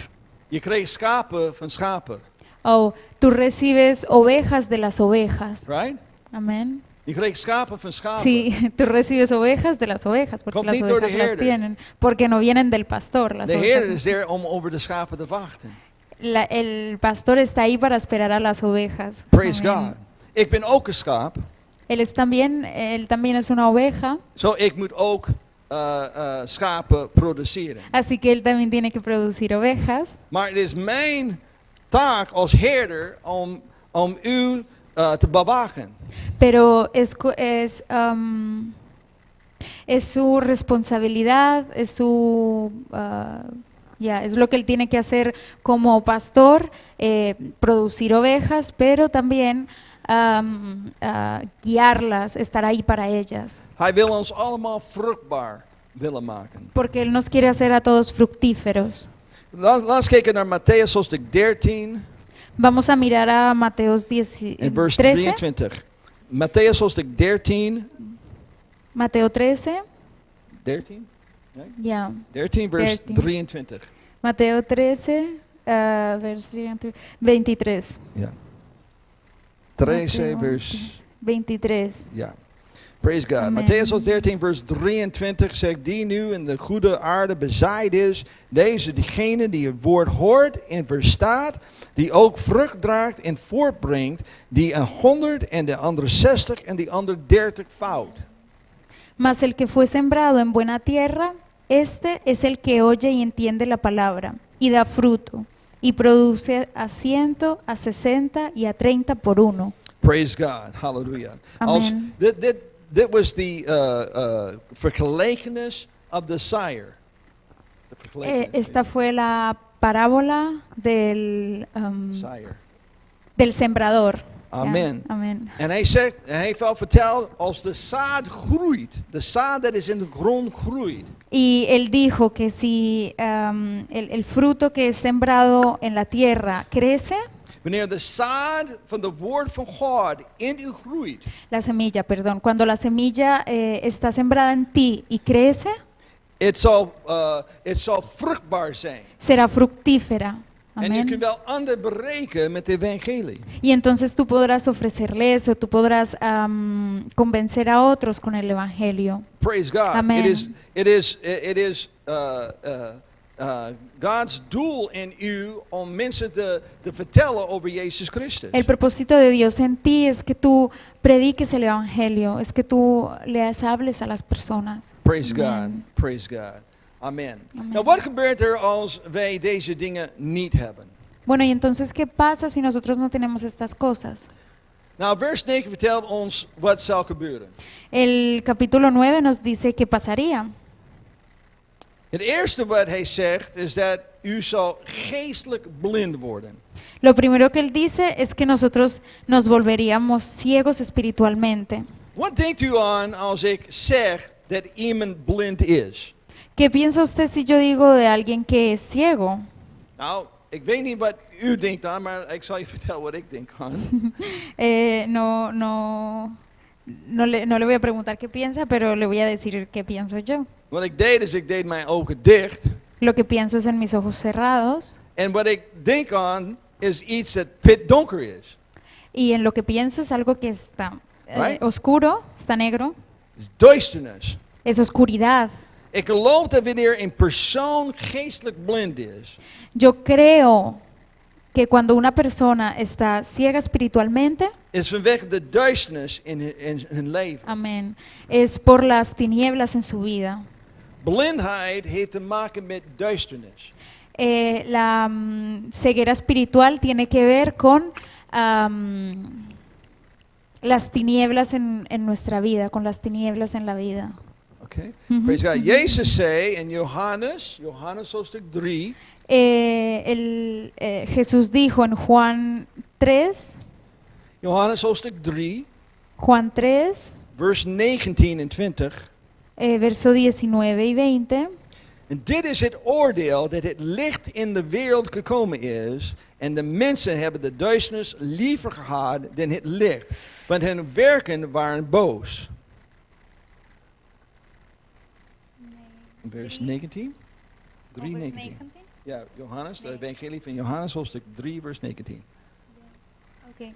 Je kreeg schapen van schapen, Oh, tú recibes ovejas de las ovejas. right? Amén. Je kreeg schapen van schapen. Sí, tú recibes ovejas de las ovejas, porque Komt las niet door de ovejas las herder. tienen, porque no vienen del pastor. Las De ovejas herder no. is er om over de schapen te wachten. El pastor está ahí para esperar a las ovejas. Praise Amén. God. Ik ben ook een schaap, Él también es una oveja, zo ik moet ook schapen produceren. Así que él también tiene que producir ovejas. Maar het is mijn taak als herder om u te bewaken. Pero es su responsabilidad, es es lo que él tiene que hacer como pastor, producir ovejas, pero también guiarlas, estar ahí para ellas. Hij wil ons allemaal vruchtbaar willen maken. Porque él nos quiere hacer a todos fructíferos. Laten we kijken naar Matthäus hoofdstuk 13 Vamos a mirar a Mateos en vers 13. 23. Matthäus hoofdstuk 13. Mateo 13. 13? Nee? Ja. 13 vers 13. 23. Mateo 13, vers 23. Ja. 13 Mateo vers... 23. Ja. Praise God. Amen. Matthäus hoofdstuk 13 vers 23 zegt, die nu in de goede aarde bezaaid is, deze diegene die het woord hoort en verstaat, die ook vrucht draagt en voortbrengt, die 100 en de andere 60 en die ander 30 fout. Mas el que fue sembrado en buena tierra, este es el que oye y entiende la palabra, y da fruto, y produce a 100, a 60 y a 30 por uno. Praise God. Hallelujah. Amen. Dit was de vergelijkenis of the sire. De vergelijkenis. Esta fue la parábola Sire. del sembrador. Ja, Amen. amen. En hij zegt, en hij heeft al verteld, als de zaad groeit, de zaad dat is in de grond groeit, Y él dijo que si el fruto que es sembrado en la tierra crece, wanneer de zaad van het woord van God in u groeit, la semilla, perdón, cuando la semilla está sembrada en ti y crece, het zal vruchtbaar zijn. será fructífera. En u Amén. kunt wel anderen bereiken met het evangelie. Y entonces tú podrás ofrecerle eso, tú podrás convencer a otros con el evangelio. Praise God. Amen. It is God's doel in u om mensen te vertellen over Jezus Christus. El propósito de Dios en ti es que tú prediques el evangelio, es que tú les hables a las personas. Praise Amen. God. Praise God. Amen. Amen. Nou, wat gebeurt er als wij deze dingen niet hebben? Bueno, y entonces, ¿qué pasa si nosotros no tenemos estas cosas? Nou, vers 9 vertelt ons wat zal gebeuren. El capítulo 9 nos dice qué pasaría. Het eerste wat hij zegt is dat u zal geestelijk blind worden. Lo primero que él dice es que nosotros nos volveríamos ciegos espiritualmente. Wat denkt u aan als ik zeg dat iemand blind is? ¿Qué piensa usted si yo digo de alguien que es ciego? Nou, ik weet niet wat u denkt aan, maar ik zal je vertellen wat ik denk aan. No le voy a preguntar qué piensa, pero le voy a decir qué pienso yo. Wat ik deed is, ik deed mijn ogen dicht. Lo que pienso es en mis ojos cerrados En wat ik denk aan is iets dat pitdonker is. y en lo que pienso es algo que está Right. oscuro, está negro, Het is duisternis. es oscuridad. Ik geloof dat wanneer een persoon geestelijk blind is, Yo creo que cuando una persona está ciega espiritualmente, is vanwege de duisternis in hun leven. amén, es por las tinieblas en su vida. Blindheid heeft te maken met duisternis. La ceguera espiritual tiene que ver con las tinieblas en nuestra vida, con las tinieblas en la vida. Okay? Mhm. Praise God. Jezus zei in Johannes hoofdstuk 3, Jesús dijo en Juan 3, Johannes hoofdstuk 3, vers 19 en 20. Verso 19 y 20. En dit is het oordeel dat het licht in de wereld gekomen is. En de mensen hebben de duisternis liever gehad dan het licht. Want hun werken waren boos. Vers 19? 3, 19. Ja, Johannes, de evangelie van Johannes, hoofdstuk 3, vers 19. Okay.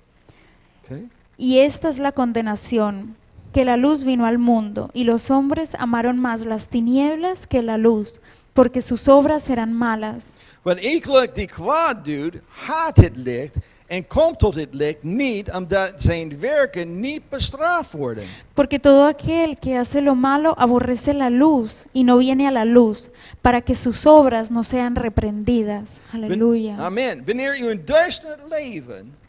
Okay. Y esta es la condenación, que la luz vino al mundo, y los hombres amaron más las tinieblas que la luz, porque sus obras eran malas. Want iegelijk die kwaad doet, haat het licht en komt tot dit licht niet omdat zijn werken niet bestraft worden. Porque todo aquel que hace lo malo aborrece la luz y no viene a la luz para que sus obras no sean reprendidas. Aleluya. Amen. Wanneer u een duister leven,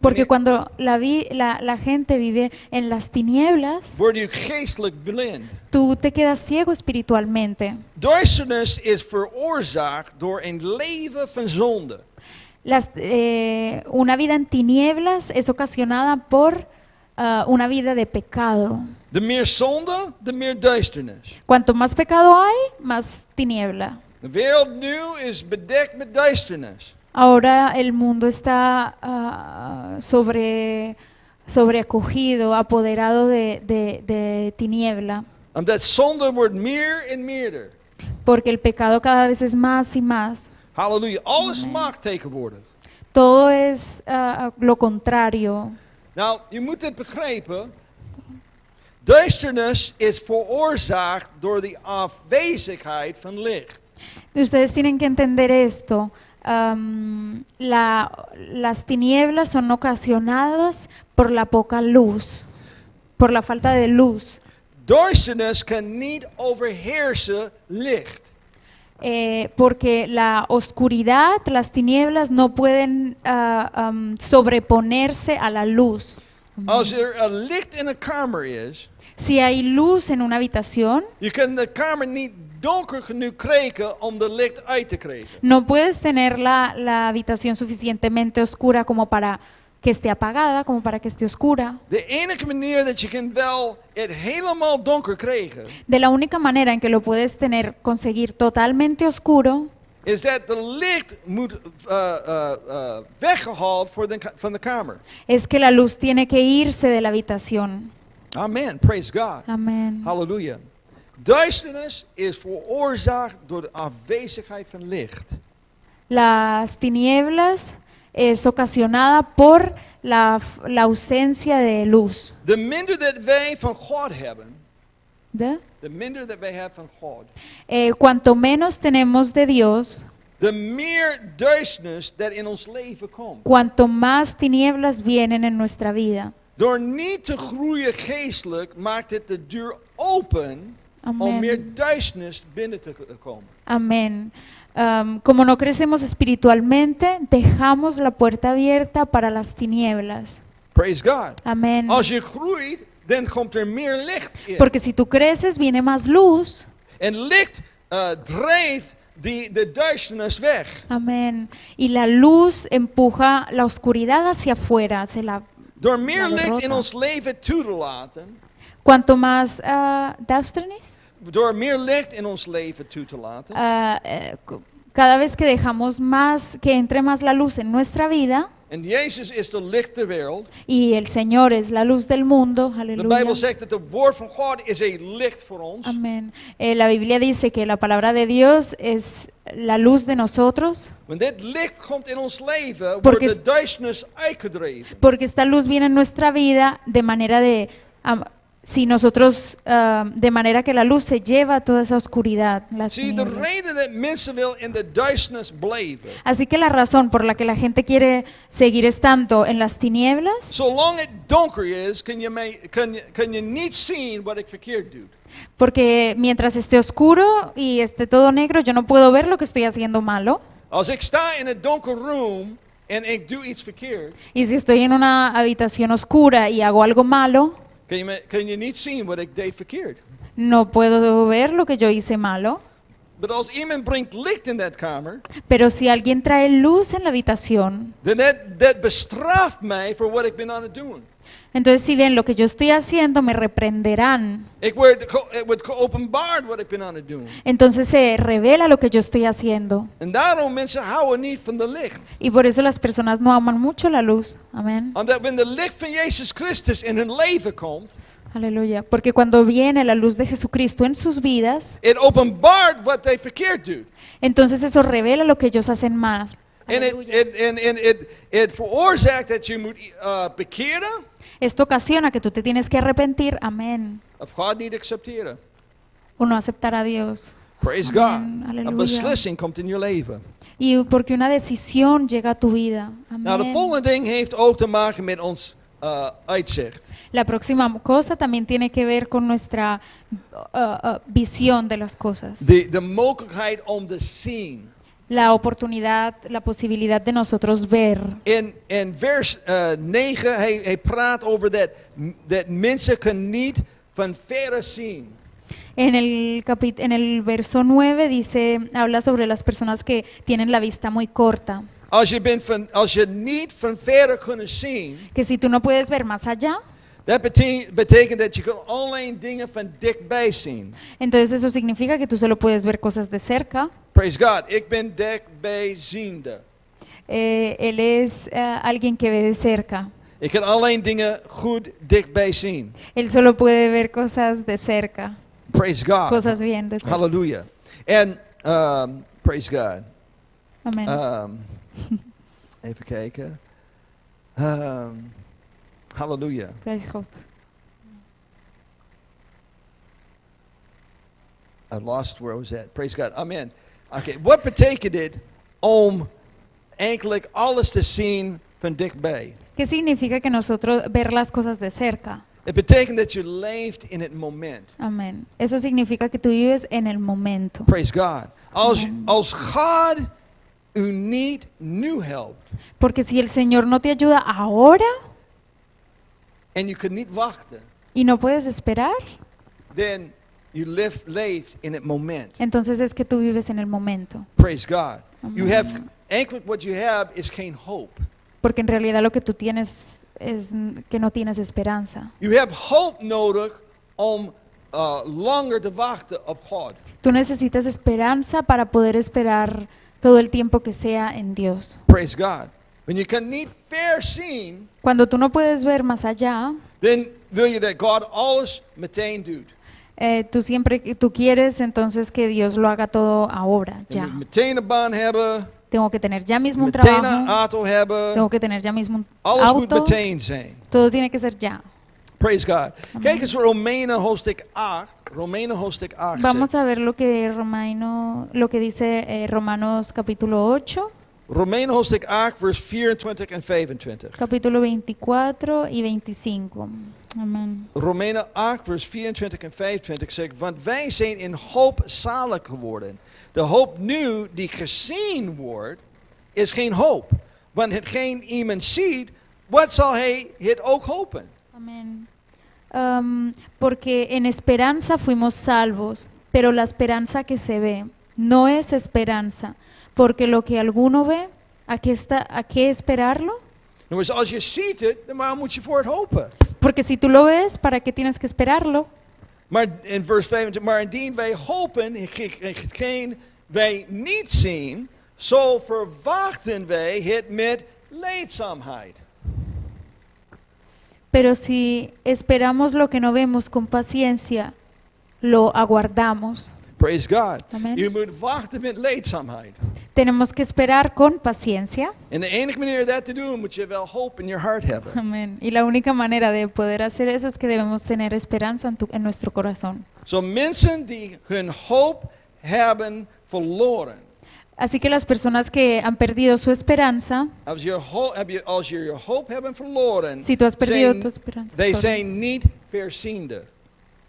Porque cuando la gente vive en las tinieblas, wordt u geestelijk blind. tú te quedas ciego espiritualmente. Duisternis is veroorzaakt door een leven van zonde. Una vida en tinieblas es ocasionada por una vida de pecado. De meer zonde, de meer duisternis. Cuanto más pecado hay, más tiniebla. De wereld nu is bedekt met duisternis. Ahora el mundo está sobreacogido, apoderado de tiniebla, Omdat zonde wordt meer en meerder. porque el pecado cada vez es más y más. Halleluja. Alles Amen. mag tegenwoordig. Todo es lo contrario. Nou, je moet dit begrijpen. Duisternis is veroorzaakt door de afwezigheid van licht. Ustedes tienen que entender esto. Las tinieblas son ocasionadas por la poca luz, por la falta de luz. Duisternis kan niet overheersen licht. Porque la oscuridad, las tinieblas no pueden sobreponerse a la luz. Als een licht in een kamer is, Si hay luz en una habitación, je kan de kamer niet donker genoeg krijgen om de licht uit te krijgen. no puedes tener la habitación suficientemente oscura como para que esté apagada, como para que esté oscura. De enige manier dat je kan wel het helemaal donker krijgen, De la única manera en que lo puedes conseguir totalmente oscuro, is dat de licht moet weggehaald van de kamer. es que la luz tiene que irse de la habitación. Amen. Praise God. Amén. Halleluja. Duisternis is veroorzaakt door de afwezigheid van licht. Las tinieblas es ocasionada por la ausencia de luz. De minder dat wij van God hebben, ¿De? de minder dat wij hebben van God, Cuanto menos tenemos de Dios, de meer duisternis dat in ons leven komt. cuanto más tinieblas vienen en nuestra vida. Door niet te groeien geestelijk maakt het de deur open om Amén. meer duisternis binnen te komen. Amén. Como no crecemos espiritualmente, dejamos la puerta abierta para las tinieblas. Praise God. Amén. Als je groeit, dan komt er meer licht in. Porque si tú creces, viene más luz. En licht drijft de duisternis weg. Amén. Y la luz empuja la oscuridad hacia afuera. Door meer La licht in derrota. ons leven toe te laten, Cuanto más duisternis, door meer licht in ons leven toe te laten, cada vez que dejamos más, que entre más la luz en nuestra vida, en Jezus is de licht der wereld. y el Señor es la luz del mundo, De aleluya. Bijbel zegt dat het woord van God is een licht voor ons. Amén. La Biblia dice que la palabra de Dios es la luz de nosotros, Wanneer dit licht komt in ons leven, Porque wordt de duisternis uitgedreven. porque esta luz viene en nuestra vida de manera si nosotros, de manera que la luz se lleva toda esa oscuridad, las Zie je, de tinieblas. reden dat mensen wil in de duisternis blijven, Así que la razón por la que la gente quiere seguir estando en las tinieblas, zolang het donker is, kan je niet zien wat ik verkeerd doe. porque mientras esté oscuro y esté todo negro, yo no puedo ver lo que estoy haciendo malo. Als ik sta in een donker room en ik doe iets verkeerd, Y si estoy en una habitación oscura y hago algo malo, kan je niet zien wat ik deed verkeerd. no puedo ver lo que yo hice malo. Maar als iemand brengt licht in dat kamer, Pero si alguien trae luz en la habitación, dan dat bestraft mij voor wat ik ben aan het doen. entonces si ven lo que yo estoy haciendo, me reprenderán. Het wordt geopenbaard wat ik ben aan het doen. Entonces se revela lo que yo estoy haciendo. En daarom mensen houden niet van de licht. Y por eso las personas no aman mucho la luz. Amén. Omdat wanneer de licht van Jezus Christus in hun leven komt, Aleluya. Porque cuando viene la luz de Jesucristo en sus vidas, het openbaart wat hij verkeerd doet. entonces eso revela lo que ellos hacen mal. En Aleluya. het veroorzaakt dat je moet bekeren Esto ocasiona que tú te tienes que arrepentir. Amén. of God niet accepteren. O no aceptar a Dios. Praise Amén. God. Een Halleluja. beslissing komt in je leven. Y porque una decisión llega a tu vida. Nou, de Amén. volgende ding heeft ook te maken met ons uitzicht. La próxima cosa también tiene que ver con nuestra visión de las cosas. De mogelijkheid om te zien. La oportunidad, la posibilidad de nosotros ver. In vers 9, hij praat over dat mensen kunnen niet van verre zien. En el verso 9 habla sobre las personas que tienen la vista muy corta. Als je niet van verre kunt zien, Que si tú no puedes ver más allá, dat betekent dat je kunt alleen dingen van dichtbij zien. entonces eso significa que tú solo puedes ver cosas de cerca. Praise God. Ik ben dichtbijziende. Él es alguien que ve de cerca. Ik kan alleen dingen goed dichtbij zien. Él solo puede ver cosas de cerca, Praise God. cosas bien de cerca. Hallelujah. En, praise God. Amén. Even kijken. Hallelujah. Prijs God. I lost where I was at. Praise God. Amen. Okay, wat betekent dit om eigenlijk alles te zien van dichtbij? ¿Qué significa que nosotros ver las cosas de cerca? Het betekent dat je leeft in het moment. Amén. Eso significa que tú vives en el momento. Praise God. Amen. Als God u niet nu helpt Porque si el Señor no te ayuda ahora en je kunt niet wachten, y no puedes esperar, then you leeft in het moment. entonces es que tú vives en el momento. Praise God. You Amen. have, eigenlijk what you have is geen hope. Porque en realidad lo que tú tienes es que no tienes esperanza. You have hope nodig om langer te wachten op God. Tú necesitas esperanza para poder esperar todo el tiempo que sea en Dios. Praise God. When you kan niet ver zien, Cuando tú no puedes ver más allá, dan wil je dat God alles meteen doet. tú quieres entonces que Dios lo haga todo ahora, Je moet ya. meteen een baan hebben, Tengo que tener ya mismo un meteen een trabajo, auto hebben. tengo que tener ya mismo un Alles moet auto, meteen zijn. todo tiene que ser ya. Praise God. Amen. Kijk eens Romeinen hoofdstuk 8. Romeinen hoofdstuk 8 Vamos zegt. a ver lo que dice Romanos capítulo 8, Romeinen hoofdstuk 8 vers 24 en 25. capítulo 24 y 25. Amén. Romeinen 8 vers 24 en 25 zegt, want wij zijn in hoop zalig geworden. De hoop nu die gezien wordt, is geen hoop. Want hetgeen iemand ziet, wat zal hij het ook hopen? Amén. Porque en esperanza fuimos salvos, pero la esperanza que se ve no es esperanza, porque lo que alguno ve, ¿a qué esperarlo? Nou, dus als je ziet het, dan waarom moet je voor het hopen? Porque si tú lo ves, ¿para qué tienes que esperarlo? Maar in vers 25, maar indien wij hopen, hetgeen wij niet zien, zo verwachten wij het met leedzaamheid. Pero si esperamos lo que no vemos con paciencia, lo aguardamos. Praise God. Amen. Je moet wachten met leedzaamheid. Tenemos que esperar con paciencia. En de enige manier dat te doen, moet je wel hoop in je hart hebben. Amén. Y la única manera de poder hacer eso es que debemos tener esperanza en nuestro corazón. Zo mensen die hun hoop hebben verloren. Así que las personas que han perdido su esperanza, Als je je hoop hebben verloren, si tú has perdido zijn, tu esperanza, die sorry. zijn niet verziende.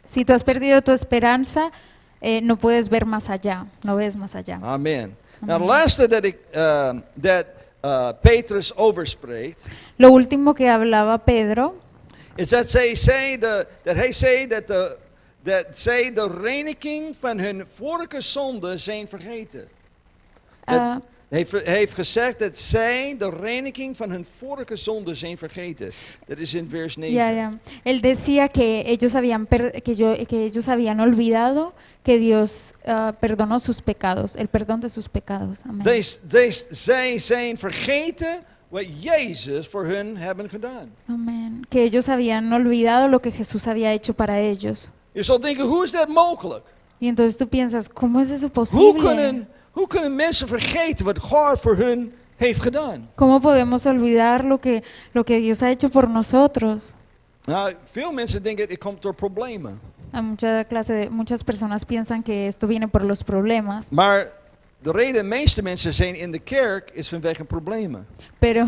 Si tú has perdido tu esperanza, no puedes ver más allá, no ves más allá. Amen. Nou, Amen. de laatste dat Petrus over spreekt, Lo último que hablaba Pedro is dat hij zei dat zij de reiniging van hun vorige zonde zijn vergeten. ah, Hij heeft gezegd dat zij de reiniging van hun vorige zonde zijn vergeten. Dat is in vers 9. ya. Él decía que ellos habían olvidado que Dios perdonó sus pecados, el perdón de sus pecados. Amén. Zij zijn vergeten wat Jezus voor hun hebben gedaan. Amén. Que ellos habían olvidado lo que Jesús había hecho para ellos. Je zal denken, hoe is dat mogelijk? Y entonces tú piensas, ¿cómo es eso Hoe posible? kunnen mensen vergeten wat God voor hun heeft gedaan? ¿Cómo podemos olvidar lo que Dios ha hecho por nosotros? Nou, veel mensen denken, het komt door problemen. A muchas personas piensan que esto viene por los problemas, Maar de reden de meeste mensen zijn in de kerk is vanwege problemen. pero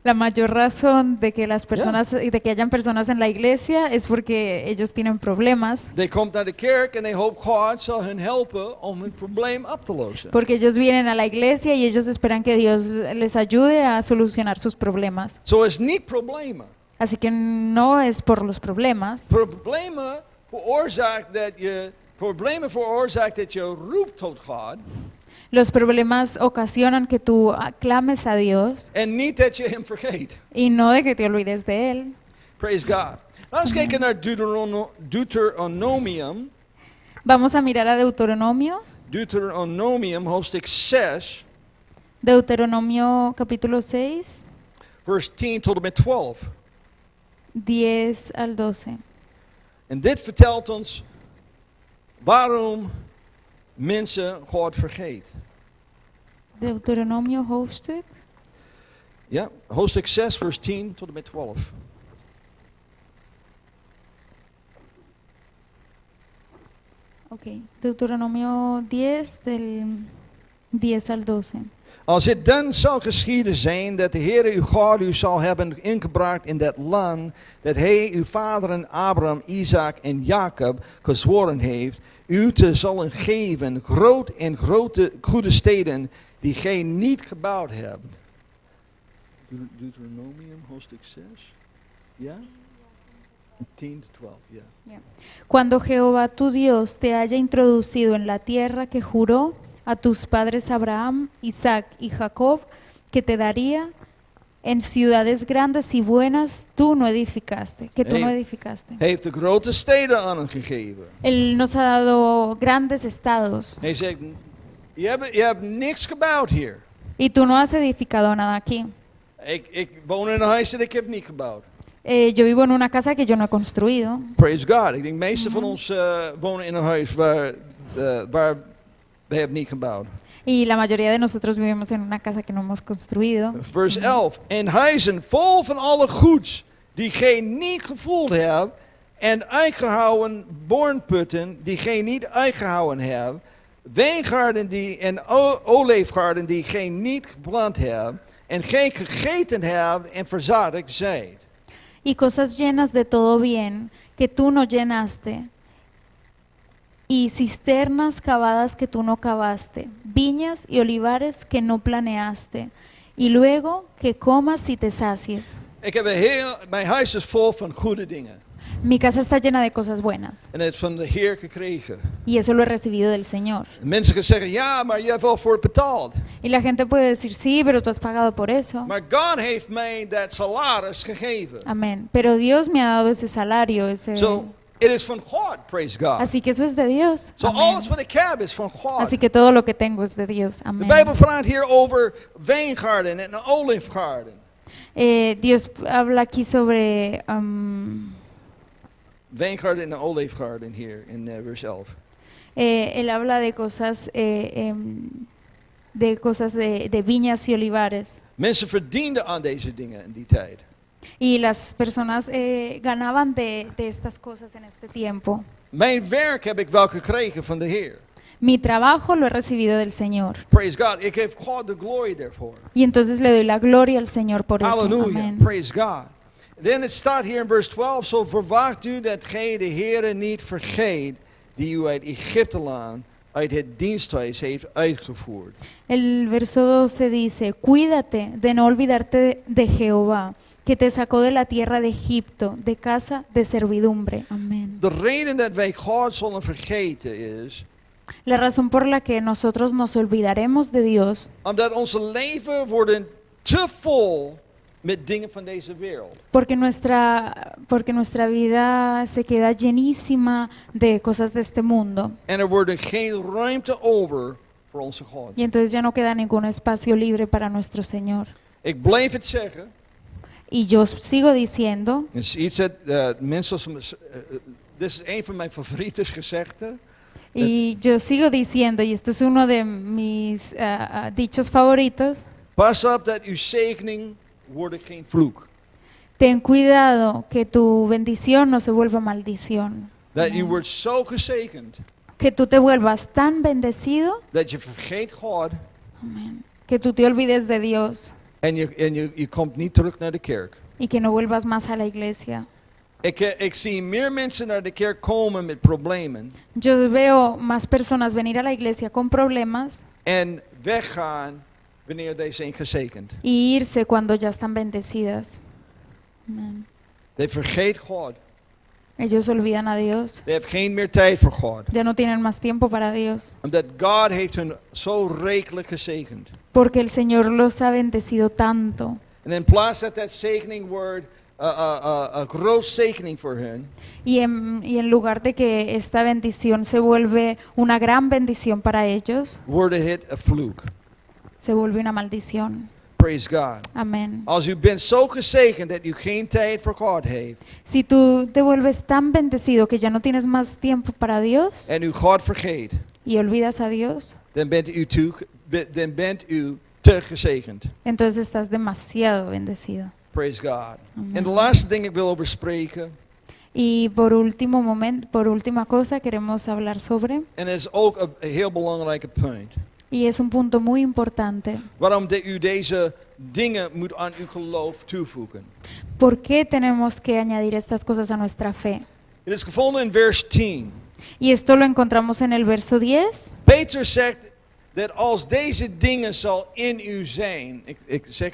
la mayor razón de que de que hayan personas en la iglesia es porque ellos tienen problemas, They komt naar de kerk en they hope God zal hun helpen om hun probleem op te lossen. porque ellos vienen a la iglesia y ellos esperan que Dios les ayude a solucionar sus problemas. Zo is niet problemen. Así que no es por los problemas. Problemen veroorzaakt dat je roept tot God Los problemas ocasionan que tú clames a Dios en niet dat je hem vergeet. y no de que te olvides de Él. Praise God. Laten we kijken naar Deuteronomium. Vamos a mirar a Deuteronomio, Deuteronomium hoofdstuk 6, Deuteronomio capítulo 6, vers 10 tot en met 12. 10 al 12. En dit vertelt ons waarom mensen God vergeet. Deuteronomio hoofdstuk. Ja, hoofdstuk 6, vers 10 tot en met 12. Okay. Deuteronomio 10 del 10 al 12. Als het dan zal geschieden zijn dat de Heere uw God u zal hebben ingebracht in dat land dat hij uw vaderen Abraham, Isaac en Jacob gezworen heeft, u te zullen geven groot en grote goede steden die gij niet gebouwd hebt. Deuteronomium hoofdstuk 6. Ja? 10 tot 12, ja. Cuando Jehová tu Dios te haya introducido en la tierra que juró a tus padres Abraham, Isaac y Jacob, que te daría en ciudades grandes y buenas, tú no edificaste, que tú no edificaste. Hij heeft de grote steden aan hen gegeven. Él nos ha dado grandes estados. Hij zegt, je hebt niks gebouwd hier. Y tú no has edificado nada aquí. Ik woon in een huis dat ik heb niet gebouwd. Yo vivo en una casa que yo no he construido. Praise God. Ik denk de meeste van ons wonen in een huis waar we hebben niet gebouwd. Y la mayoría de nosotros vivimos en una casa que no hemos construido. Vers 11. En huizen vol van alle goeds die gij niet gevoeld hebt en uitgehouden bornputten die gij niet uitgehouden hebt, wijngaarden en olijfgaarden die gij niet geplant hebt en gij gegeten hebt en verzadigd zijt. Y cosas llenas de todo bien que tú no llenaste, y cisternas cavadas que tú no cavaste, viñas y olivares que no planeaste, y luego que comas y te sacies. Mijn huis is vol van goede dingen. Mi casa está llena de cosas buenas, En het is van de Heer gekregen. y eso lo he recibido del Señor. Mensen gaan zeggen, ja, maar je hebt wel voor het betaald. Y la gente puede decir, sí, pero tú has pagado por eso. Maar God heeft mij dat salaris gegeven. Amén. Pero Dios me ha dado ese salario, ese... So, it is van God, praise God. Así que eso es de Dios. So, Amén. alles wat ik heb is van God. Así que todo lo que tengo es de Dios. De Amén. Bijbel praat hier over wijngaarden en olijfgaarden. Dios habla aquí sobre Wijngaarden en olijfgaarden hier in vers 11. él habla de cosas de viñas y olivares. Mensen verdienden aan deze dingen in die tijd. Y las personas ganaban de estas cosas en este tiempo. Mijn werk heb ik wel gekregen van de Heer. Mi trabajo lo he recibido del Señor. Praise God. Ik geef God de glory daarvoor. Y entonces le doy la gloria al Señor por eso. Hallelujah. Amén. Praise God. Then het staat hier in vers 12. Zo verwacht u dat gij de Heere niet vergeet, die u uit Egypteland, uit het diensthuis heeft uitgevoerd. El verso 12 dice, cuídate de no olvidarte de Jehová, que te sacó de la tierra de Egipto, de casa de servidumbre. Amén. De reden dat wij God zullen vergeten is, La razón por la que nosotros nos olvidaremos de Dios, omdat onze leven worden te vol met dingen van deze wereld. porque nuestra vida se queda llenísima de cosas de este mundo. En er wordt geen ruimte over voor onze God. Y entonces ya no queda ningún espacio libre para nuestro Señor. Ik blijf het zeggen. Y yo sigo diciendo, Het is iets dat mensen, dit is een van mijn favoriete gezegden. y yo sigo diciendo, y esto es uno de mis dichos favoritos, Pas op dat uw zegening wordt geen vloek. ten cuidado que tu bendición no se vuelva maldición. that you Amen. word zo gezegend Que tú te vuelvas tan bendecido, dat je vergeet God amén, que tú te olvides de Dios en je komt niet terug naar de kerk. y que no vuelvas más a la iglesia. Ik zie meer mensen naar de kerk komen met problemen Yo veo más personas venir a la iglesia con problemas en weggaan wanneer zij zijn gezegend. y irse cuando ya están bendecidas. Amén. They vergeet God. Ellos olvidan a Dios. They have geen meer tijd voor God. Ya no tienen más tiempo para Dios. Omdat God heeft hun zo rijkelijk gezegend. Porque el Señor los ha bendecido tanto. En in plaats dat zegening wordt een groot zegening voor hun, Y en lugar de que esta bendición se vuelve una gran bendición para ellos, wordt het een vloek. se vuelve una maldición. Praise God. Amén. Als u bent zo gezegend dat u geen tijd voor God heeft Si tú te vuelves tan bendecido que ya no tienes más tiempo para Dios en u God vergeet, y olvidas a Dios, dan bent u te gezegend. entonces estás demasiado bendecido. Praise God. Amen. En de laatste ding ik wil over spreken, Y por último momento, por última cosa queremos hablar sobre, en het is ook een heel belangrijke punt, y es un punto muy importante, waarom u deze dingen moet aan uw geloof toevoegen. ¿por qué tenemos que añadir estas cosas a nuestra fe? Het is gevonden in vers 10. Y esto lo encontramos en el verso 10. Peter zegt dat als deze dingen zal in u zijn, ik zeg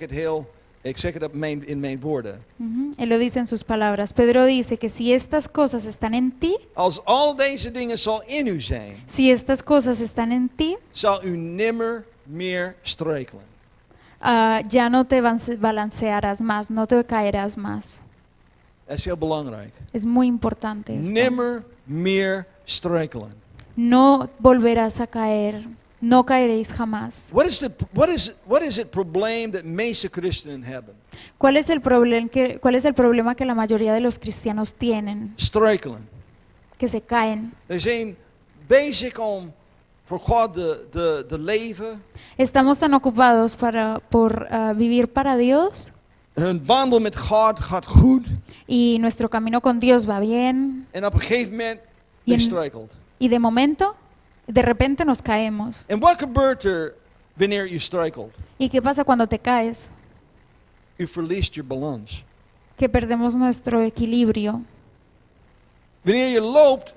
het in mijn woorden. Ujú, él lo dice en sus palabras. Pedro dice que si estas cosas están en ti, Als al deze dingen zal in u zijn, si estas cosas están en ti, zal u nimmer meer struikelen. ya no te balancearás más, no te caerás más. Dat is heel belangrijk. Es muy importante esto. Nimmer meer struikelen. No volverás a caer, no caeréis jamás. What is het probleem dat meeste christenen hebben? ¿Cuál es el problema que la mayoría de los cristianos tienen? Struikelen. Que se caen. Ze zijn bezig om voor God te leven. Estamos tan ocupados por vivir para Dios Hun wandel met God gaat goed. y nuestro camino con Dios va bien En op een gegeven moment Y en- struikelt. y de repente nos caemos. En wat gebeurt er wanneer u struikelt? ¿Y qué pasa cuando te caes? U verliest je balans. Que perdemos nuestro equilibrio. Wanneer je loopt,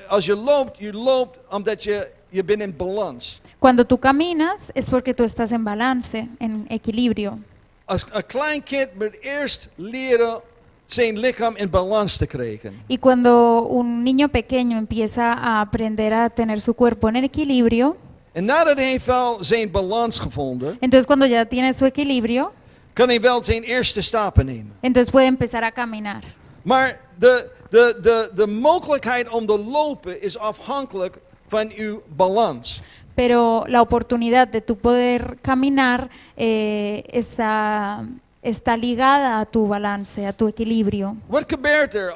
als je loopt omdat je bent in balans. Cuando tú caminas es porque tú estás en balance, en equilibrio. Als een klein kind moet eerst leren zijn lichaam in balans te krijgen. Y cuando un niño pequeño empieza a aprender a tener su cuerpo en equilibrio, En nadat hij wel zijn balans gevonden, entonces cuando ya tiene su equilibrio, kan hij wel zijn eerste stappen nemen. entonces puede empezar a caminar. Maar de mogelijkheid om te lopen is afhankelijk van uw balans. Pero la oportunidad de tu poder caminar está ligada a tu balance, a tu equilibrio. Wat gebeurt er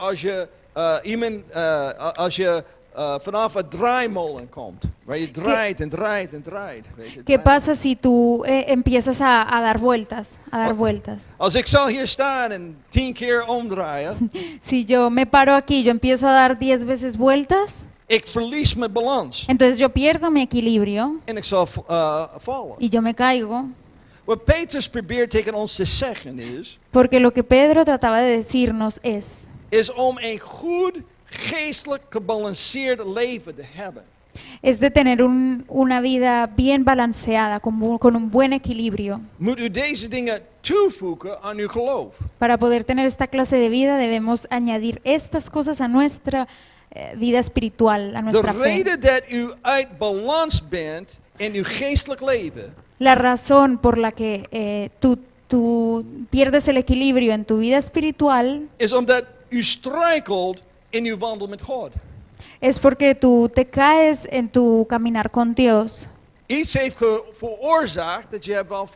als je vanaf een draaimolen komt? Waar je draait en draait en draait. Weet je, ¿Qué draait. pasa si tú empiezas a dar vueltas, Als ik zal hier staan en 10 keer omdraaien, Si yo me paro aquí, yo empiezo a dar 10 veces vueltas, ik verlies mijn balans. entonces yo pierdo mi equilibrio En ik zal vallen. y yo me caigo. Wat Petrus probeert tegen ons te zeggen Porque lo que Pedro trataba de decirnos is om een goed geestelijk gebalanceerd leven te hebben. es de tener una vida bien balanceada, con un buen equilibrio. Moet u deze dingen toevoegen aan uw geloof. Para poder tener esta clase de vida debemos añadir estas cosas a nuestra vida espiritual, a De nuestra fe. reden dat u uit balans bent in uw geestelijk leven, La razón por la que tú pierdes el equilibrio en tu vida espiritual is omdat u struikelt in uw wandel met God. es porque tú te caes en tu caminar con Dios. Iets heeft veroorzaakt dat je hebt wel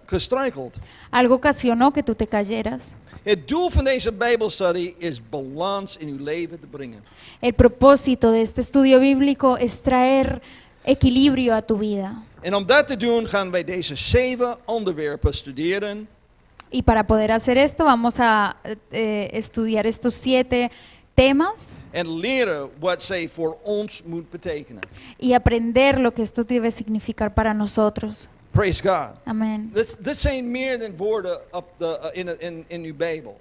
gestruikeld. Algo ocasionó que tú te cayeras. Het doel van deze Bijbelstudie is balans in uw leven te brengen. El propósito de este estudio bíblico es traer equilibrio a tu vida. En om dat te doen gaan wij deze 7 onderwerpen studeren. Y para poder hacer esto vamos a estudiar estos 7 temas en leren wat zij voor ons moet betekenen. y aprender lo que esto debe significar para nosotros. Praise God. Amén. Dit zijn meer dan woorden in uw Bijbel.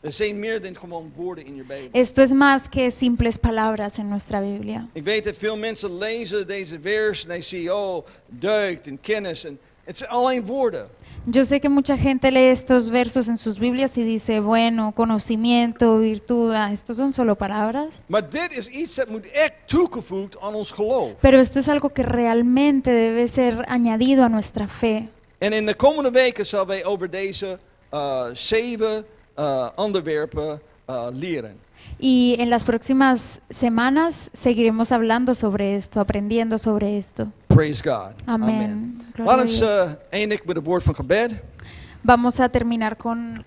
Er zijn meer dan gewoon woorden in je Bijbel. Esto es más que simples palabras en nuestra Biblia. Ik weet dat veel mensen lezen deze vers en they zien, oh, deugd en kennis. En het zijn alleen woorden. Yo sé que mucha gente lee estos versos en sus Biblias y dice, bueno, conocimiento, virtud, estos son solo palabras. Maar dit is iets dat moet echt toegevoegd aan ons geloof. Pero esto es algo que realmente debe ser añadido a nuestra fe. En in de komende weken zullen wij over deze 7 onderwerpen leren. Y en las próximas semanas seguiremos hablando sobre esto, aprendiendo sobre esto. Praise God. Amén. Gloria Laat a ons Dios. eindigen met het woord van gebed. Vamos a terminar con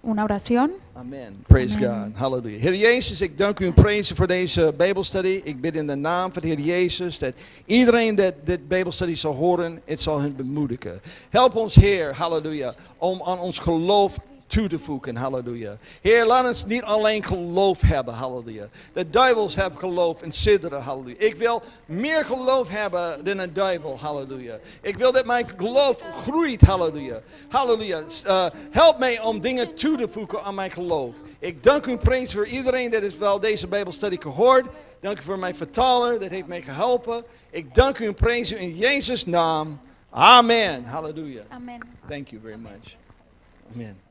una oración. Amen. Praise Amen. God. Halleluja. Heer Jezus, ik dank u en prijs u voor deze Bijbelstudie. Ik bid in de naam van de Heer Jezus dat iedereen dat dit Bijbelstudie zal horen, het zal hen bemoedigen. Help ons, Heer, halleluja, om aan ons geloof toe te voegen, halleluja. Heer, laat ons niet alleen geloof hebben, halleluja. De duivels hebben geloof en sidderen, halleluja. Ik wil meer geloof hebben dan een duivel, halleluja. Ik wil dat mijn geloof groeit, halleluja. Halleluja. Help mij om dingen toe te voegen aan mijn geloof. Ik dank u en prijs voor iedereen dat is wel deze Bijbelstudie gehoord. Dank u voor mijn vertaler, dat heeft mij geholpen. Ik dank u en prijs u in Jezus' naam. Amen. Halleluja. Amén. Thank you very much. Amen.